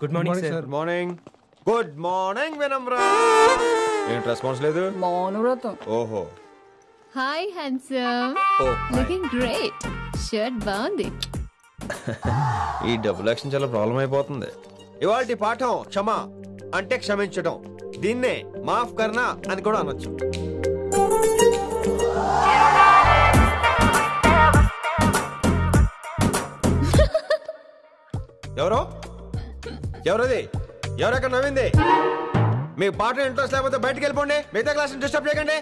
Good morning sir. Good morning. Good morning Vinamra. ఏంటి response లేదు? మౌనవ్రతం. ఓహో. Hi handsome. Looking great. Shirt బాగుంది. ఈ డబుల్ యాక్షన్ చాలా ప్రాబ్లం అయిపోతుంది. ఇవాల్టి పాఠం క్షమ అంటే క్షమించడం. దీన్నే మాఫ్ కర్నా అని కూడా అనొచ్చు. ఎవరో ఎవరది? ఎవరెక్కడ నవ్వింది? మీ పాట ఇంట్రెస్ట్ లేకపోతే బయటకు వెళ్ళిపోండి. మిగతా క్లాస్ డిస్టర్బ్ చేయకండి.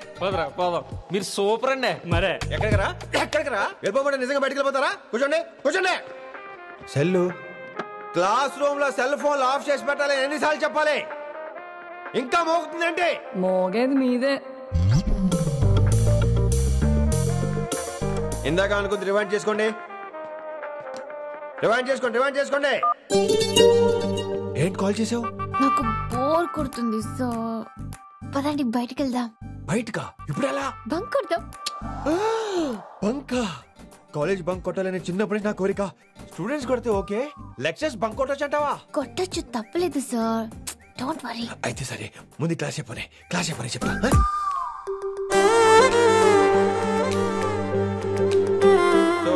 మీరు సూపర్ అండి. మరే ఎక్కడికి రా వెళ్ళిపోమంటే నిజంగా బయటకు వెళ్ళిపోతారా? కూర్చోండి కూర్చోండి. సెల్లు క్లాస్ రూమ్ లో సెల్ ఫోన్ ఆఫ్ చేసి పెట్టాలి. ఎన్నిసార్లు చెప్పాలి? ఇంకా మోగుతుందంటే మోగేది మీదే. ఇందాక అనుకుంది రివైండ్ చేసుకోండి. ఏంటి కాల్ చేసావు? నాకు బోర్ కొడుతుంది సో పదండి బయటికి వెళ్దాం. బయటకా? ఇప్పుడు ఎలా? బంక్ కొడదాం. బంకా? కాలేజ్ బంక్ కొట్టాలని చిన్నప్పటి నా కోరిక. స్టూడెంట్స్ కొడితే ఓకే, లెక్చర్స్ బంక్ కొట్టొచ్చు అంటావా? కొట్టొచ్చు, తప్పలేదు సార్. Don't worry. అయితే సరే, ముందు క్లాస్ చెప్పని చెప్తా. So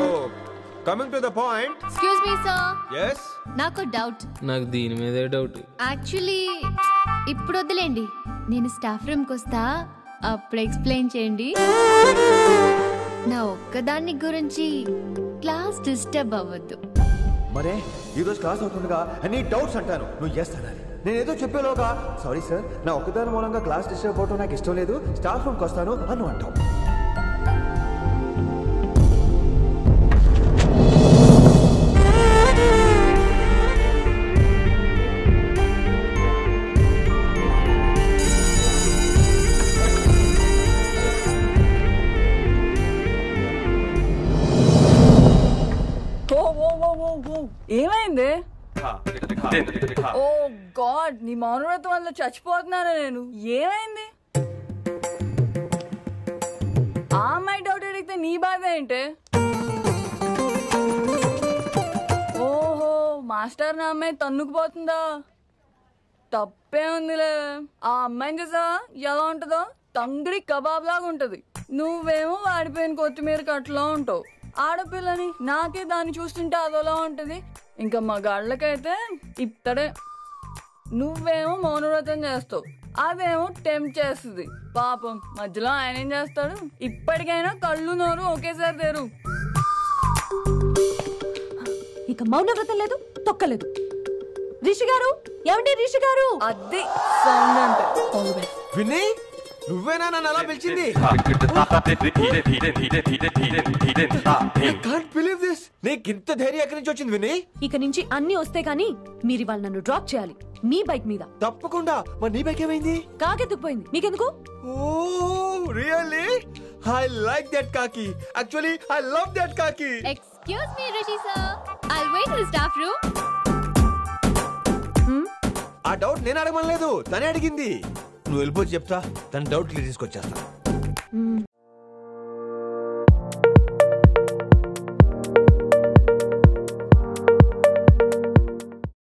coming to the point. Excuse me sir. yes నాకు డౌట్. నాకు దీని మీదే డౌట్. యాక్చువల్లీ ఇప్పుడు వద్దులేండి, నేను స్టాఫ్ రూమ్ కి వస్తా, అప్పుడు ఎక్స్ప్లెయిన్ చేయండి. నా ఒక్కదాన్ని గురించి క్లాస్ డిస్టర్బ్ అవ్వద్దు. మరే ఈ రోజు క్లాస్ అవుతుండగా అన్ని డౌట్స్ అంటాను, నువ్వు ఎస్ అనాలి. నేను ఏదో చెప్పేలోగా సారీ సార్, నా ఒక్కదాని మూలంగా క్లాస్ డిస్టర్బ్ అవడం నాకు ఇష్టం లేదు, స్టాఫ్ రూమ్కి వస్తాను అని అంటావు. ఏమైంది? ఓ గాడ్, నీ మౌనవ్రతం వల్ల చచ్చిపోతున్నాను నేను. ఏమైంది? ఆ అమ్మాయి డౌట్ అడిగితే నీ బాధ ఏంటి? ఓహో, మాస్టర్ నా అమ్మాయి తన్నుకుపోతుందా? తప్పే ఉందిలే. ఆ అమ్మాయిని చూసావా ఎలా ఉంటుందో? తంగిడి కబాబ్ లాగా ఉంటది. నువ్వేమో వాడిపోయిన కొత్తిమీర కట్లా ఉంటావు. ఆడపిల్లని నాకే దాన్ని చూస్తుంటే అదోలా ఉంటది. ఇంకా మగాళ్ళకైతే ఇత్తడే. నువ్వేమో మౌనవ్రతం చేస్తావు, అదేమో టెంప్ట్ చేస్తుంది. పాపం మధ్యలో ఆయన ఏం చేస్తాడు? ఇప్పటికైనా కళ్ళు నోరు ఒకేసారి తెరు. ఇక మౌనవ్రతం లేదు, తొక్కలేదు. రిషి గారు, ఏమండి రిషి గారు? అది సౌండ్ అంటే. విన్నీ, నువ్వేనా నన్ను అలా పిలిచింది? నీకింత ధైర్యం ఎక్కడి నుంచి వచ్చింది విన్నీ? ఇక నుంచి అన్ని వస్తే కానీ మీరు ఇవాళ నన్ను డ్రాప్ చేయాలి మీ బైక్ మీద. తప్పకుండా. మరి నీ బైక్ ఏమైంది? కాకెత్తుకుపోయింది. మీకెందుకు? Oh really? I like that కాకి. యాక్చువల్లీ ఐ లవ్ దట్ కాకి. Excuse me Rishi sir, I'll wait in the staff room. ఆ డౌట్ నేను అడగమనలేదు, తనే అడిగింది. నువ్వు వెళ్ళిపోయి చెప్తా, తన డౌట్ తీసుకొచ్చేస్తా.